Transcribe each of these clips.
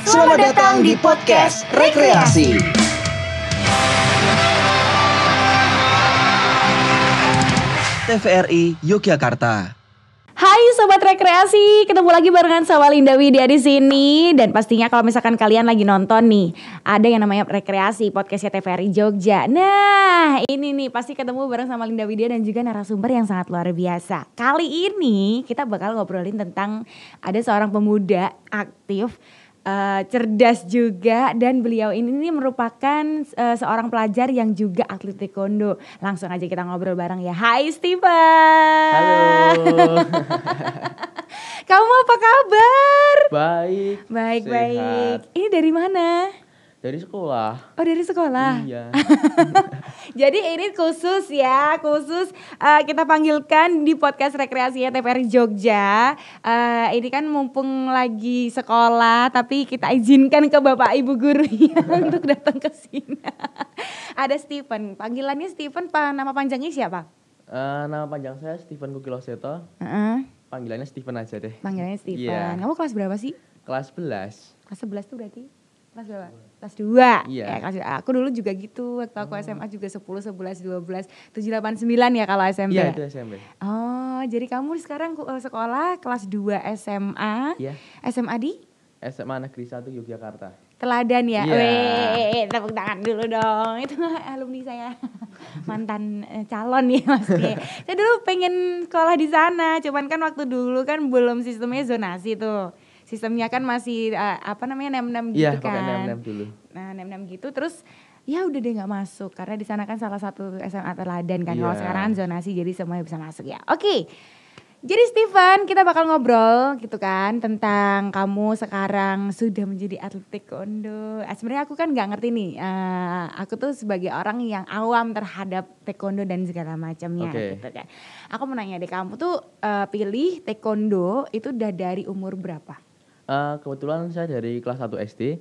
Selamat datang di podcast Rekreasi. TVRI Yogyakarta. Hai Sobat Rekreasi, ketemu lagi barengan sama Linda Widya di sini. Dan pastinya kalau misalkan kalian lagi nonton nih, ada yang namanya Rekreasi, podcastnya TVRI Jogja. Nah ini nih pasti ketemu bareng sama Linda Widya dan juga narasumber yang sangat luar biasa. Kali ini kita bakal ngobrolin tentang ada seorang pemuda aktif, cerdas juga, dan beliau ini merupakan seorang pelajar yang juga atlet taekwondo. Langsung aja kita ngobrol bareng ya. Hai Steven. Halo. Kamu apa kabar? Baik. Baik. Sehat. Ini dari mana? Dari sekolah. Oh dari sekolah. Iya. Jadi ini khusus kita panggilkan di podcast Rekreasi TVRI Jogja. Ini kan mumpung lagi sekolah, tapi kita izinkan ke Bapak Ibu guru untuk datang ke sini. Ada Steven, panggilannya Steven, nama panjangnya siapa? Nama panjang saya Steven Kukiloseto. Panggilannya Steven aja deh. Panggilannya Steven. Iya. Kamu kelas berapa sih? Kelas 11. Kelas 11 tuh berarti kelas berapa? Kelas 2. Iya. Kelas 2. Aku dulu juga gitu. Waktu aku SMA juga 10, 11, 12, 7, 8, 9 ya kalau SMP. Iya, itu SMP. Oh, jadi kamu sekarang sekolah kelas 2 SMA. Iya. SMA di SMA Negeri 1 Yogyakarta. Teladan ya. Iya. Weh, tepuk tangan dulu dong. Itu alumni saya. Mantan calon ya Mas. Saya dulu pengen sekolah di sana, cuman kan waktu dulu kan belum sistemnya zonasi tuh. Sistemnya kan masih nem-nem gitu Iya, kan. pakai nem-nem dulu. Nah, nem-nem gitu terus ya udah deh nggak masuk karena di sana kan salah satu SMA Teladan kan. Kalau Iya. sekarang kan zonasi jadi semuanya bisa masuk ya. Oke. Jadi Steven, kita bakal ngobrol gitu kan tentang kamu sekarang sudah menjadi atlet taekwondo. Sebenarnya aku kan nggak ngerti nih. Aku tuh sebagai orang yang awam terhadap taekwondo dan segala macamnya Oke. gitu kan. Aku mau nanya deh, kamu tuh pilih taekwondo itu udah dari umur berapa? Kebetulan saya dari kelas 1 SD.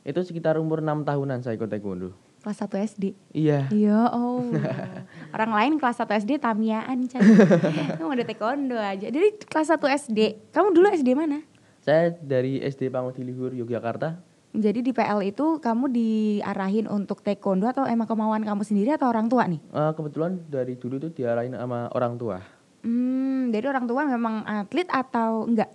Itu sekitar umur 6 tahunan saya ikut taekwondo. Kelas 1 SD? Iya. Iya, oh. Orang lain kelas 1 SD tamiaan, Chan. Kamu udah taekwondo aja. Jadi kelas 1 SD, kamu dulu SD mana? Saya dari SD Pangudilihuur Yogyakarta. Jadi di PL itu kamu diarahin untuk taekwondo atau emang kemauan kamu sendiri atau orang tua nih? Kebetulan dari dulu tuh diarahin sama orang tua. Jadi orang tua memang atlet atau enggak?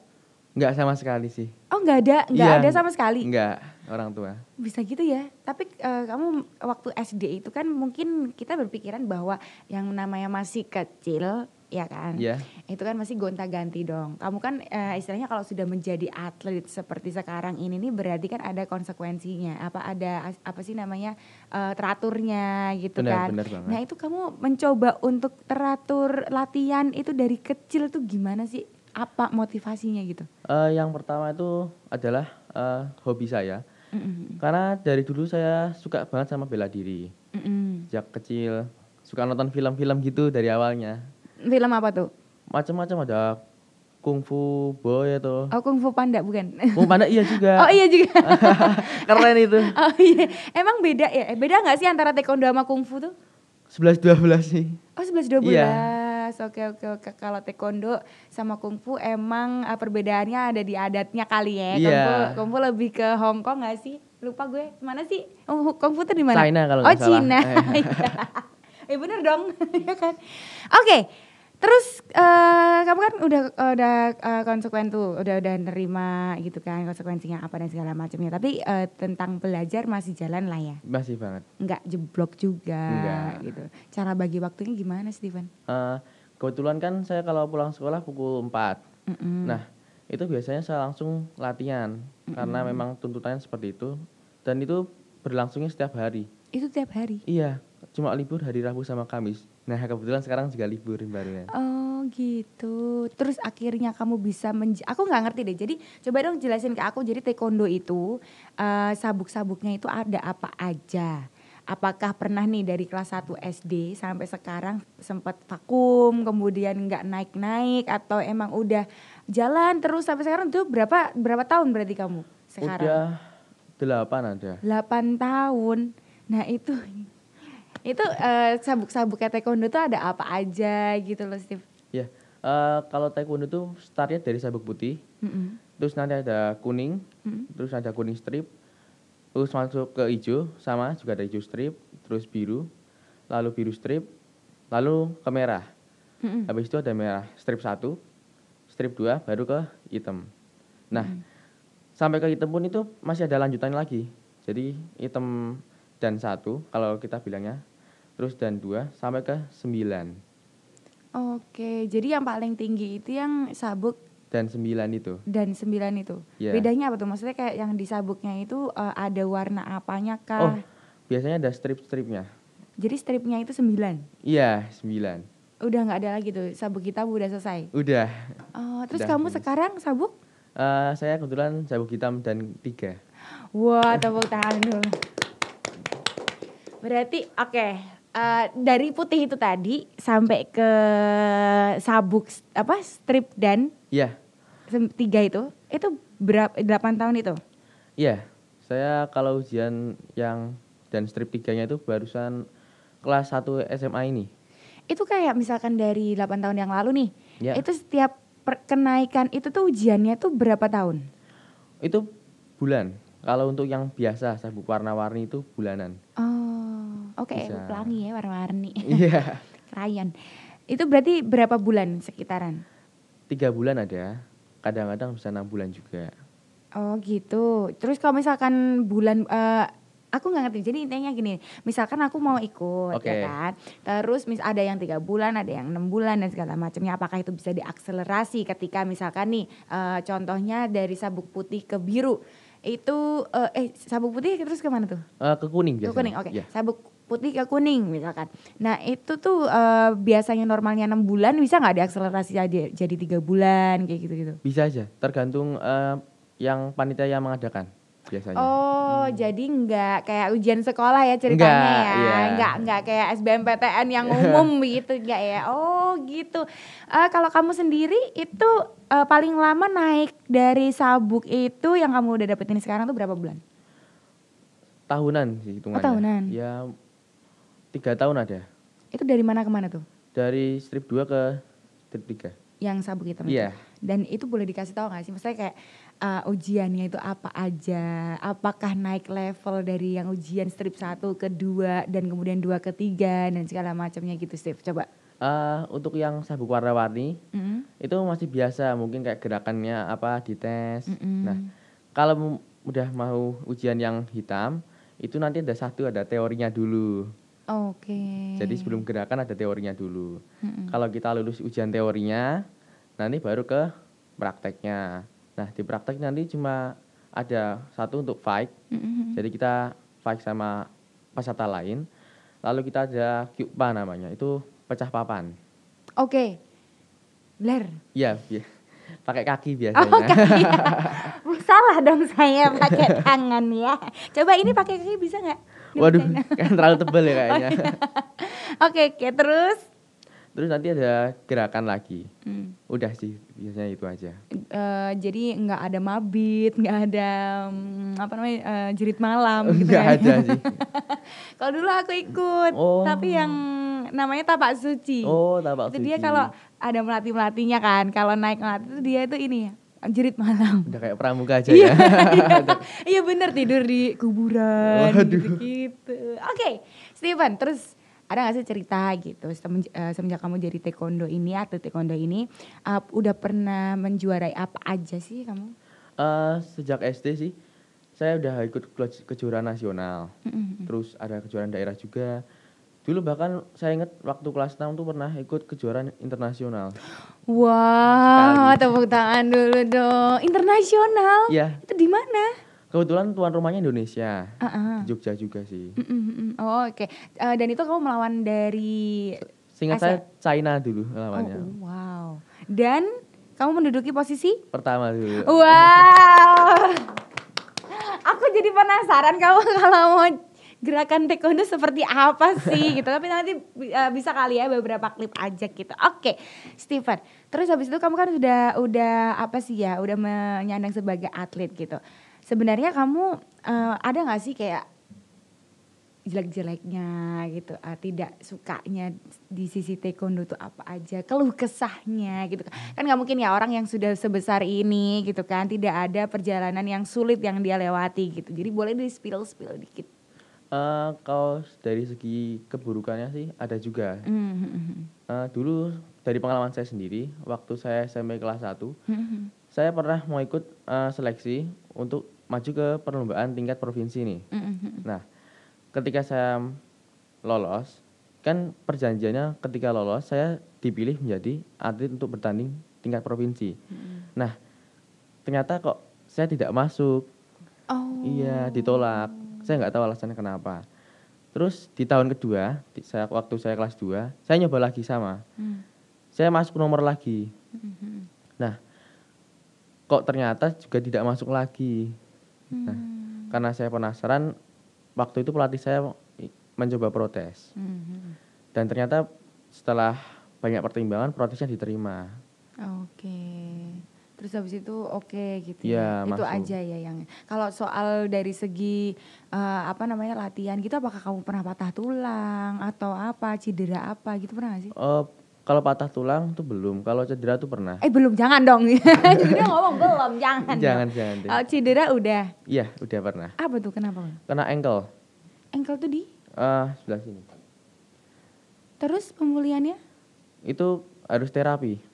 Enggak sama sekali sih. Oh enggak Iya. ada sama sekali? Enggak, orang tua. Bisa gitu ya. Tapi kamu waktu SD itu kan mungkin kita berpikiran bahwa yang namanya masih kecil, ya kan? Iya. Itu kan masih gonta-ganti dong. Kamu kan istilahnya kalau sudah menjadi atlet seperti sekarang ini nih berarti kan ada konsekuensinya. Apa sih namanya teraturnya gitu kan. Benar banget. Nah, itu kamu mencoba untuk teratur latihan itu dari kecil tuh gimana sih? Apa motivasinya gitu? Yang pertama itu adalah hobi saya. Karena dari dulu saya suka banget sama bela diri. Sejak kecil suka nonton film-film gitu dari awalnya. Film apa tuh? Macam-macam, ada Kungfu Boy atau Oh, Kung Fu Panda bukan? Kung Panda iya juga. Oh iya juga. Keren itu. Oh iya. Emang beda ya? Beda gak sih antara taekwondo sama Kung Fu tuh? 11-12 sih. Oh 11-12. Iya. Oke. Kalau taekwondo sama Kung Fu emang perbedaannya ada di adatnya kali ya. Iya. Kung Fu lebih ke Hong Kong gak sih? Lupa gue. Mana sih? Kung Fu tuh di mana? China kalau Oh nggak salah. Cina. Bener dong. Ya kan. Oke. Terus kamu kan udah konsekuen tuh, udah nerima gitu kan konsekuensinya apa dan segala macamnya. Tapi tentang belajar masih jalan lah ya. Masih banget. Enggak jeblok juga. Enggak. Gitu. Cara bagi waktunya gimana Steven? Kebetulan kan saya kalau pulang sekolah pukul 4. Nah, itu biasanya saya langsung latihan. Karena memang tuntutannya seperti itu. Dan itu berlangsungnya setiap hari. Itu tiap hari? Iya, cuma libur hari Rabu sama Kamis. Nah, kebetulan sekarang juga libur barunya. Oh gitu. Terus akhirnya kamu bisa aku nggak ngerti deh. Jadi coba dong jelasin ke aku. Jadi taekwondo itu sabuk-sabuknya itu ada apa aja? Apakah pernah nih dari kelas 1 SD sampai sekarang sempat vakum, kemudian nggak naik-naik, atau emang udah jalan terus sampai sekarang? Tuh berapa tahun berarti kamu sekarang? Udah 8 ada. 8 tahun. Nah itu sabuk-sabuknya taekwondo tuh ada apa aja gitu loh Steve? Ya, kalau taekwondo tuh startnya dari sabuk putih. terus nanti ada kuning, terus ada kuning strip, terus masuk ke hijau, sama juga ada hijau strip, terus biru, lalu biru strip, lalu ke merah. Habis itu ada merah strip 1, strip 2, baru ke hitam. Nah, sampai ke hitam pun itu masih ada lanjutannya lagi. Jadi hitam dan 1 kalau kita bilangnya, terus dan 2 sampai ke 9. Oke, jadi yang paling tinggi itu yang sabuk Dan 9 itu. dan 9 itu. Yeah. Bedanya apa tuh? Maksudnya kayak yang di sabuknya itu ada warna apanya Oh, kah? biasanya ada strip-stripnya. Jadi stripnya itu 9. Iya, 9. Udah nggak ada lagi tuh, sabuk hitam udah selesai. Udah. Oh, terus Udah kamu finish. sekarang sabuk? Saya kebetulan sabuk hitam dan 3. Wah, tepuk tangan dulu. Berarti oke, dari putih itu tadi sampai ke sabuk strip dan Iya. 3 itu berapa 8 tahun itu? Iya. Saya kalau ujian yang dan strip 3-nya itu barusan kelas 1 SMA ini. Itu kayak misalkan dari 8 tahun yang lalu nih. Ya. Itu setiap kenaikan itu tuh ujiannya tuh berapa tahun? Itu bulan. Kalau untuk yang biasa sabuk warna-warni itu bulanan. Oh, oke, Bisa. pelangi ya warna-warni. Iya. Krayon. Itu berarti berapa bulan sekitaran? 3 bulan ada. Kadang-kadang bisa 6 bulan juga. Oh gitu. Terus kalau misalkan bulan aku nggak ngerti. Jadi intinya gini, misalkan aku mau ikut, Oke. ya kan. Terus ada yang 3 bulan, ada yang 6 bulan dan segala macamnya. Apakah itu bisa diakselerasi ketika misalkan nih, contohnya dari sabuk putih ke biru itu, sabuk putih terus kemana tuh? Ke kuning Ke biasanya. kuning, oke. Iya. Sabuk putih ke kuning misalkan. Nah itu tuh biasanya normalnya 6 bulan, bisa nggak diakselerasi jadi 3 bulan kayak gitu-gitu? Bisa aja. Tergantung yang panitia yang mengadakan biasanya. Oh, jadi nggak kayak ujian sekolah ya ceritanya Nggak, ya, iya. nggak kayak SBMPTN yang umum gitu, nggak ya? Oh gitu. Kalau kamu sendiri itu paling lama naik dari sabuk itu yang kamu udah dapetin sekarang tuh berapa bulan? Tahunan sih hitungannya. Oh, tahunan. Ya 3 tahun ada. Itu dari mana ke mana tuh? Dari strip 2 ke strip 3. Yang sabuk hitam itu. Iya. Dan itu boleh dikasih tahu nggak sih? Maksudnya kayak ujiannya itu apa aja? Apakah naik level dari yang ujian strip 1 ke 2 dan kemudian 2 ke 3 dan segala macamnya gitu, Steve? Coba. Untuk yang sabuk warna-warni Mm-mm. itu masih biasa, mungkin kayak gerakannya apa dites. Mm-mm. Nah, kalau udah mau ujian yang hitam, itu nanti ada teorinya dulu. Oke. Jadi sebelum gerakan ada teorinya dulu. Mm-mm. Kalau kita lulus ujian teorinya, nanti baru ke prakteknya. Nah, di praktek nanti cuma ada satu untuk fight. Mm-mm. Jadi kita fight sama peserta lain. Lalu kita ada QPA namanya, itu pecah papan. Oke. Blair. Iya, pakai kaki Oh, biasanya. kaki. Salah dong saya pakai tangan ya. Coba ini pakai kaki bisa nggak? Waduh, Dipakein. kan terlalu tebal ya kayaknya. Oke, terus. Terus nanti ada gerakan lagi. Hmm. Udah sih, biasanya itu aja. Jadi nggak ada mabit, nggak ada jerit malam gitu Enggak ya. ada sih. Kalau dulu aku ikut, Oh. tapi yang namanya tapak suci. Oh, tapak Itu dia suci. kalau ada melatihnya kan, kalau naik melatih itu dia itu ini jerit malam. Udah kayak pramuka aja Iya, ya. iya bener, tidur di kuburan Waduh. gitu-gitu. Oke, Steven, terus ada gak sih cerita gitu semenjak kamu jadi taekwondo ini, atlet taekwondo ini, udah pernah menjuarai apa aja sih kamu? Sejak SD sih, saya udah ikut kejuaraan nasional. Mm-mm. Terus ada kejuaraan daerah juga. Dulu bahkan saya ingat waktu kelas 6 tuh pernah ikut kejuaraan internasional. Wah, Sekali. tepuk tangan dulu dong. Internasional? Iya, Itu di mana? kebetulan tuan rumahnya Indonesia. Uh-uh. Di Jogja juga sih. Oh, oke. Dan itu kamu melawan dari Seingat Asia? saya China dulu Oh, lawannya. wow. Dan kamu menduduki posisi? Pertama dulu. Wow. Aku jadi penasaran kamu kalau mau gerakan taekwondo seperti apa sih gitu. Tapi nanti bisa kali ya beberapa klip aja gitu. Oke, Steven. Terus habis itu kamu kan udah apa sih ya? Udah menyandang sebagai atlet gitu. Sebenarnya kamu ada nggak sih kayak jelek-jeleknya gitu, tidak sukanya di sisi taekwondo tuh apa aja, keluh kesahnya gitu kan. Kan nggak mungkin ya orang yang sudah sebesar ini gitu kan, tidak ada perjalanan yang sulit yang dia lewati gitu. Jadi boleh di-spill dikit. Kalau dari segi keburukannya sih ada juga. Mhm. Dulu dari pengalaman saya sendiri, waktu saya SMP kelas 1, saya pernah mau ikut seleksi untuk maju ke perlombaan tingkat provinsi nih. Nah, ketika saya lolos, kan perjanjiannya ketika lolos saya dipilih menjadi atlet untuk bertanding tingkat provinsi. Nah, ternyata kok saya tidak masuk. Oh. Iya, ditolak. Saya nggak tahu alasannya kenapa. Terus di tahun kedua, waktu saya kelas 2, saya nyoba lagi sama. Saya masuk nomor lagi. Nah, kok ternyata juga tidak masuk lagi. Nah, karena saya penasaran, waktu itu pelatih saya mencoba protes. Dan ternyata setelah banyak pertimbangan, protesnya diterima. Oke. Terus habis itu oke gitu Ya, ya. Itu masuk. aja ya yang. Kalau soal dari segi latihan gitu, apakah kamu pernah patah tulang atau apa, cedera apa gitu, pernah gak sih? Kalau patah tulang tuh belum, kalau cedera tuh pernah. Belum, jangan dong. Udah ngomong belum, jangan Jangan dong. deh. Cedera udah. Iya, udah pernah. Apa tuh, kenapa? Kena ankle. Ankle tuh di? Sebelah sini. Terus pemulihannya? Itu harus terapi.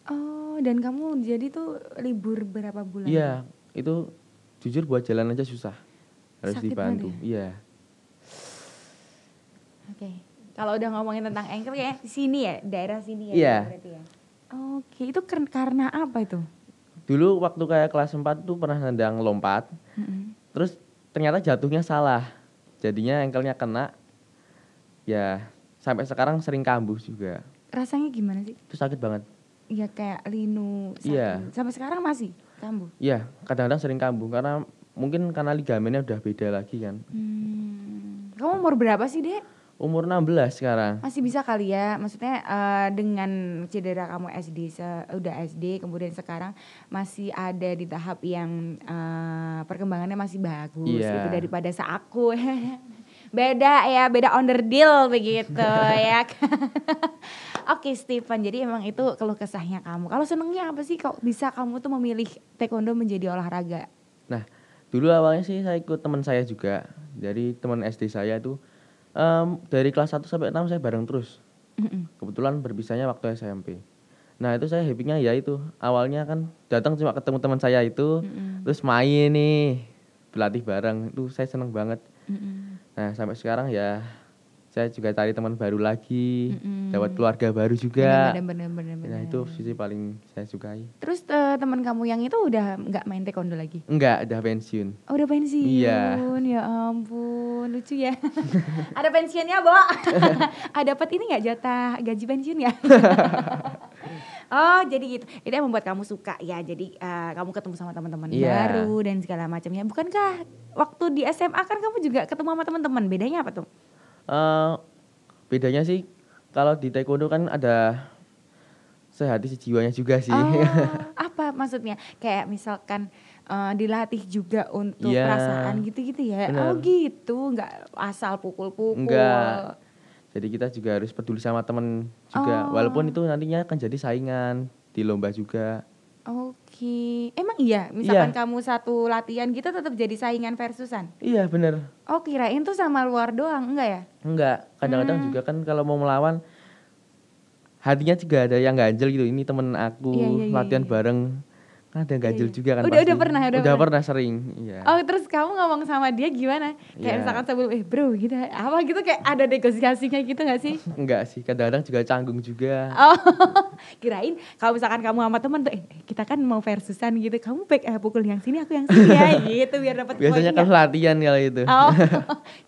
Oh, dan kamu jadi tuh libur berapa bulan? Iya, itu jujur buat jalan aja susah. Harus Sakit dibantu. banget Iya. Oke. Kalau udah ngomongin tentang ankle ya, sini ya, daerah sini ya. Iya. Berarti ya. Oke, itu karena apa itu? Dulu waktu kayak kelas 4 tuh pernah nendang lompat. Terus ternyata jatuhnya salah. Jadinya ankle-nya kena. Ya, sampai sekarang sering kambuh juga. Rasanya gimana sih? Itu sakit banget. Ya kayak linu sakit. Iya. Sampai sekarang masih kambuh? Iya, kadang-kadang sering kambuh karena mungkin karena ligamennya udah beda lagi kan. Kamu umur berapa sih, Dek? Umur 16 sekarang. Masih bisa kali ya, maksudnya dengan cedera kamu udah SD, kemudian sekarang masih ada di tahap yang perkembangannya masih bagus Iya. gitu daripada seaku. Beda ya, beda onderdil begitu ya. Oke Stephen, jadi emang itu keluh kesahnya kamu. Kalau senengnya apa sih kok bisa kamu tuh memilih taekwondo menjadi olahraga? Nah, dulu awalnya sih saya ikut teman saya juga. Dari teman SD saya tuh dari kelas 1 sampai 6 saya bareng terus. Kebetulan berpisahnya waktu SMP. Nah, itu saya happy-nya ya itu. Awalnya kan datang cuma ketemu teman saya itu, terus main nih, berlatih bareng. Itu saya seneng banget. Nah, sampai sekarang ya saya juga cari teman baru lagi, dapat keluarga baru juga. Bener. Nah, itu sisi paling saya sukai. Terus teman kamu yang itu udah nggak main taekwondo lagi? Enggak, udah pensiun. Oh, udah pensiun. Iya. Ya ampun, lucu ya. Ada pensiunnya, Bo. Dapat ini nggak jatah gaji pensiun ya? Oh, jadi gitu. Itu yang membuat kamu suka ya. Jadi kamu ketemu sama teman-teman baru dan segala macamnya. Bukankah waktu di SMA kan kamu juga ketemu sama teman-teman? Bedanya apa tuh? Bedanya sih kalau di taekwondo kan ada sehati sejiwanya juga sih. Apa maksudnya? Kayak misalkan dilatih juga untuk Iya, perasaan gitu-gitu ya. bener. Oh gitu, nggak asal pukul-pukul. Enggak. Jadi kita juga harus peduli sama teman juga. Walaupun itu nantinya akan jadi saingan di lomba juga. Oke. Emang iya, misalkan kamu satu latihan gitu tetap jadi saingan versusan? Iya, bener. Oh, kirain tuh sama luar doang, enggak ya? Enggak, kadang-kadang juga kan kalau mau melawan hatinya juga ada yang ganjel gitu. Ini temen aku Iya. latihan bareng, kan ada yang ganjel juga kan Udah pasti. pernah. Udah pernah sering. Iya. Oh, terus kamu ngomong sama dia gimana? Kayak Iya. misalkan sebelum bro gitu apa gitu, kayak ada negosiasinya gitu gak sih? Enggak sih, kadang-kadang juga canggung juga. Oh, kirain kalau misalkan kamu sama temen tuh kita kan mau versusan gitu, kamu pukul yang sini, aku yang sini ya gitu biar dapat Biasanya poinnya. kan latihan kalau itu. Oh,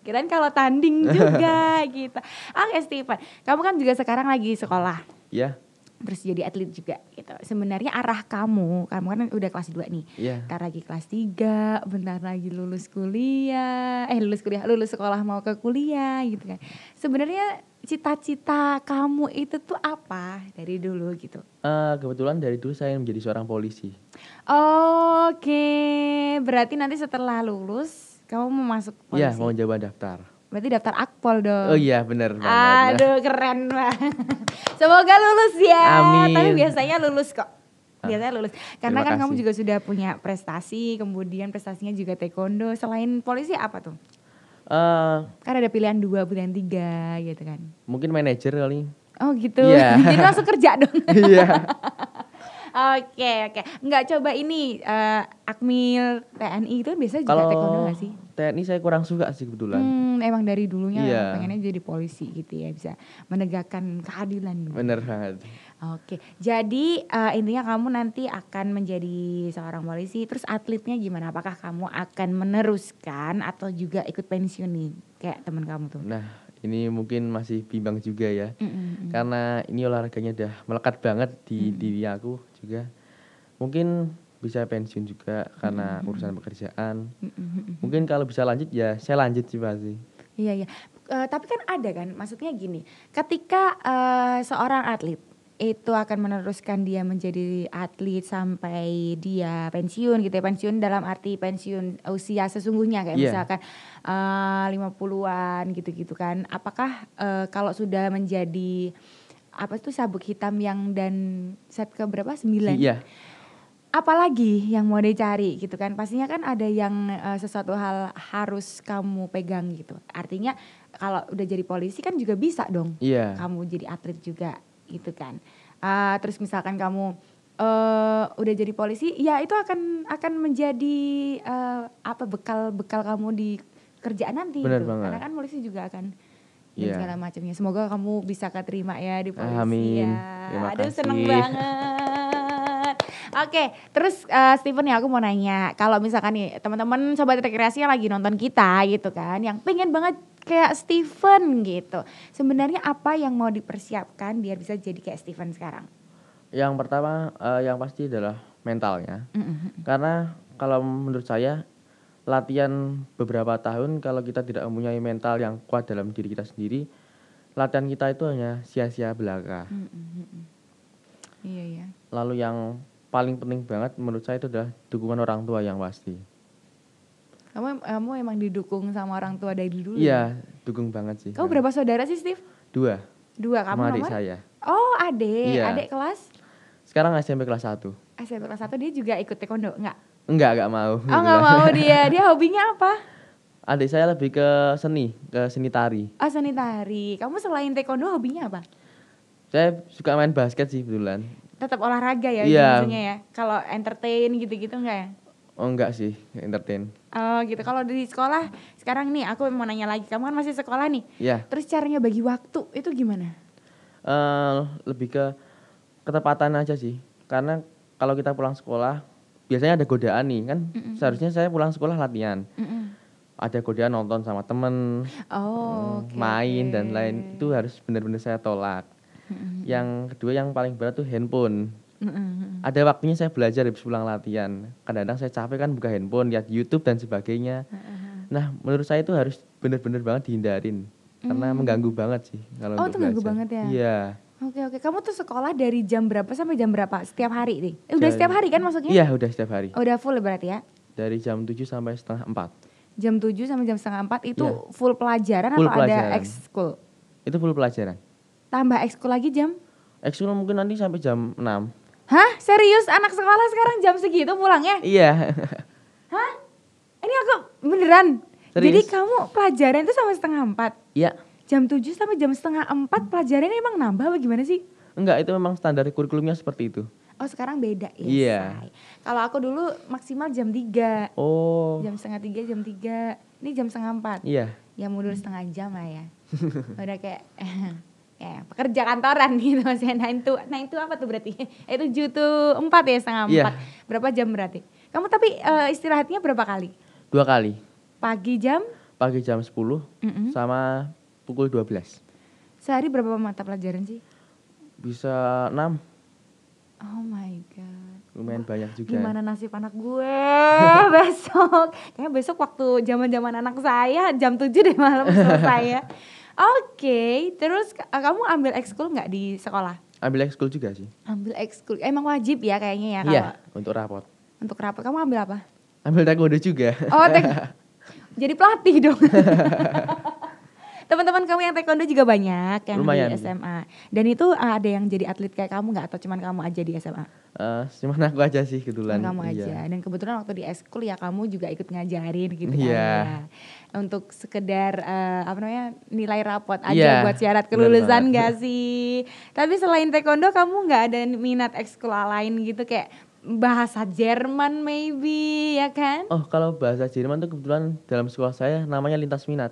kirain kalau tanding juga gitu. Oke Stephen, kamu kan juga sekarang lagi sekolah. Iya. Terus jadi atlet juga gitu. Sebenarnya arah kamu kan udah kelas 2 nih. Iya. Bentar lagi kelas 3, bentar lagi lulus sekolah mau ke kuliah gitu kan. Sebenarnya cita-cita kamu itu tuh apa dari dulu gitu? Kebetulan dari dulu saya menjadi seorang polisi. Oke, berarti nanti setelah lulus kamu mau masuk polisi? Iya, mau coba daftar. Berarti daftar Akpol dong. Oh iya benar banget. Aduh keren banget. Semoga lulus ya. Amin. Tapi biasanya lulus kok. Biasanya lulus. Karena Terima kan kamu kasih. juga sudah punya prestasi, kemudian prestasinya juga taekwondo. Selain polisi apa tuh? Kan ada pilihan 2, pilihan 3 gitu kan. Mungkin manajer kali. Oh gitu. Iya. Jadi langsung kerja dong. Iya. Oke. Nggak coba ini Akmil TNI itu biasa juga Kalau taekwondo nggak sih? TNI saya kurang suka sih kebetulan. Emang dari dulunya Iya. pengennya jadi polisi gitu ya, bisa menegakkan keadilan. Bener banget. Oke, jadi intinya kamu nanti akan menjadi seorang polisi. Terus atletnya gimana? Apakah kamu akan meneruskan atau juga ikut pensiun nih kayak teman kamu tuh? Nah, ini mungkin masih bimbang juga ya. Mm-mm. Karena ini olahraganya udah melekat banget di diri aku juga. Mungkin bisa pensiun juga karena urusan pekerjaan. Mungkin kalau bisa lanjut ya saya lanjut sih pasti. Iya. Tapi kan ada kan, maksudnya gini, ketika seorang atlet itu akan meneruskan dia menjadi atlet sampai dia pensiun gitu ya, pensiun dalam arti pensiun usia sesungguhnya kayak Iya. misalkan 50-an gitu-gitu kan. Apakah kalau sudah menjadi apa tuh sabuk hitam yang dan set ke berapa? 9? Iya. Apalagi yang mau dicari gitu kan, pastinya kan ada yang sesuatu hal harus kamu pegang gitu. Artinya kalau udah jadi polisi kan juga bisa dong Iya. kamu jadi atlet juga gitu kan. Terus misalkan kamu udah jadi polisi, ya itu akan menjadi bekal kamu di kerjaan nanti. Bener gitu. banget. Karena kan polisi juga akan dan Iya. segala macamnya. Semoga kamu bisa keterima ya di polisi. Amin. Ya. Terima Aduh kasih. seneng banget. Oke, terus Steven ya aku mau nanya, kalau misalkan nih teman-teman sobat rekreasi yang lagi nonton kita gitu kan, yang pengen banget kayak Steven gitu, sebenarnya apa yang mau dipersiapkan biar bisa jadi kayak Steven sekarang? Yang pertama yang pasti adalah mentalnya. Karena kalau menurut saya latihan beberapa tahun kalau kita tidak mempunyai mental yang kuat dalam diri kita sendiri, latihan kita itu hanya sia-sia belaka. Iya. Lalu yang paling penting banget menurut saya itu adalah dukungan orang tua yang pasti. Kamu emang didukung sama orang tua dari dulu? Iya, dukung banget sih. Kamu berapa saudara sih Steve? 2. 2, kamu Sama adik nomor? saya. Oh adik, Iya. adik kelas? Sekarang SMP kelas 1. SMP kelas 1 dia juga ikut taekwondo? Enggak? Enggak mau. Oh nggak mau dia hobinya apa? Adik saya lebih ke seni tari. Oh seni tari, kamu selain taekwondo hobinya apa? Saya suka main basket sih kebetulan. Tetap olahraga ya Iya. ujung-ujungnya ya? Kalau entertain gitu-gitu enggak ya? Oh enggak sih, entertain. Oh gitu, kalau di sekolah sekarang nih aku mau nanya lagi, kamu kan masih sekolah nih. Iya. Terus caranya bagi waktu itu gimana? Lebih ke ketepatan aja sih. Karena kalau kita pulang sekolah, biasanya ada godaan nih kan. Seharusnya saya pulang sekolah latihan. Ada godaan nonton sama temen, Oh oke, main oke. dan lain. Itu harus benar-benar saya tolak. Yang kedua yang paling berat tuh handphone. Ada waktunya saya belajar habis pulang latihan. Kadang-kadang saya capek kan buka handphone, lihat YouTube dan sebagainya. Nah, menurut saya itu harus benar-benar banget dihindarin. Karena mengganggu banget sih kalau Oh, untuk itu ganggu belajar. banget ya? Iya. Oke, kamu tuh sekolah dari jam berapa sampai jam berapa? Setiap hari nih? Udah setiap hari kan maksudnya? Iya, udah setiap hari. Udah full berarti ya? Dari jam 7 sampai setengah 4. Jam 7 sampai jam setengah 4 itu Iya. full pelajaran Full atau pelajaran. ada ekskul? Itu full pelajaran. Tambah ekskul lagi jam? Ekskul mungkin nanti sampai jam 6. Hah? Serius anak sekolah sekarang jam segitu pulangnya? Iya. Hah? Ini aku beneran? Serius? Jadi kamu pelajaran itu sampai setengah 4? Iya. Jam 7 sampai jam setengah 4 pelajarannya emang nambah apa gimana sih? Enggak, itu memang standar kurikulumnya seperti itu. Oh sekarang beda ya? Iya. Say. Kalau aku dulu maksimal jam 3. Oh. Jam setengah 3, jam 3. Ini jam setengah 4. Iya. Ya mundur setengah jam lah ya. Udah kayak ya pekerja kantoran gitu maksudnya 9 to apa tuh berarti? Itu 7 to 4 ya, setengah 4. Iya. Berapa jam berarti? Kamu tapi istirahatnya berapa kali? 2 kali. Pagi jam? Pagi jam 10 sama pukul 12. Sehari berapa mata pelajaran sih? Bisa 6. Oh my god. Lumayan banyak juga. Gimana nasib anak gue besok? Kayaknya besok waktu zaman-zaman anak saya jam 7 deh malam selesai ya. Oke, terus kamu ambil ekskul nggak di sekolah? Ambil ekskul juga sih. Ambil ekskul, emang wajib ya kayaknya ya Iya, kalau untuk rapot. untuk rapat. Kamu ambil apa? Ambil taekwondo juga. Oh, jadi pelatih dong. Teman-teman kamu yang taekwondo juga banyak yang Lumayan. di SMA. Dan itu ada yang jadi atlet kayak kamu nggak atau cuman kamu aja di SMA? Cuman aku aja sih kebetulan. Kamu Iya. aja. Dan kebetulan waktu di eskul ya kamu juga ikut ngajarin gitu kan Iya. ya. Untuk sekedar nilai rapot aja Iya, buat syarat bener kelulusan banget. gak sih? Tapi selain taekwondo kamu nggak ada minat ekskul lain gitu kayak bahasa Jerman maybe ya kan? Oh, kalau bahasa Jerman tuh kebetulan dalam sekolah saya namanya lintas minat.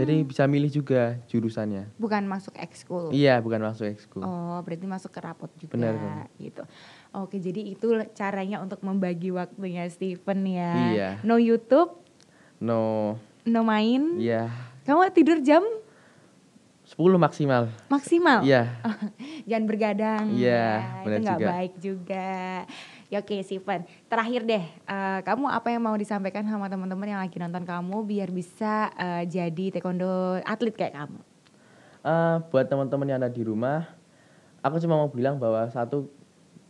Jadi bisa milih juga jurusannya. Bukan masuk ekskul. Iya, bukan masuk ekskul. Oh, berarti masuk ke rapot juga Benar. gitu. Oke, jadi itu caranya untuk membagi waktunya Steven ya. Iya. No YouTube, No. no main. Iya. Kamu tidur jam 10 maksimal. maksimal. Iya. Jangan bergadang. Iya, ya, itu benar nggak juga. baik juga. Ya oke, Steven. Terakhir deh, kamu apa yang mau disampaikan sama teman-teman yang lagi nonton kamu biar bisa jadi taekwondo atlet kayak kamu? Buat teman-teman yang ada di rumah, aku cuma mau bilang bahwa satu,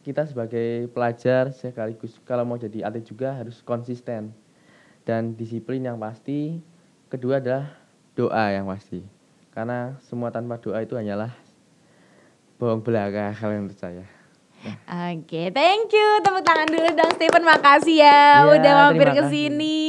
kita sebagai pelajar sekaligus kalau mau jadi atlet juga harus konsisten dan disiplin yang pasti. Kedua adalah doa yang pasti, karena semua tanpa doa itu hanyalah bohong belaka kalau menurut saya. Oke, thank you. Tepuk tangan dulu dong Steven, makasih ya Iya, udah mampir terima ke kasih. sini.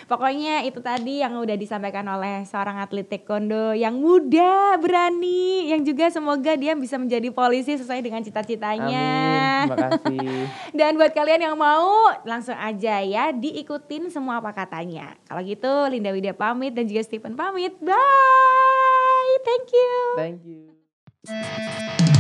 Pokoknya itu tadi yang udah disampaikan oleh seorang atlet taekwondo yang muda, berani, yang juga semoga dia bisa menjadi polisi sesuai dengan cita-citanya. Amin, terima kasih. Dan buat kalian yang mau langsung aja ya diikutin semua apa katanya. Kalau gitu Linda Widya pamit dan juga Steven pamit. Bye. Thank you. Thank you.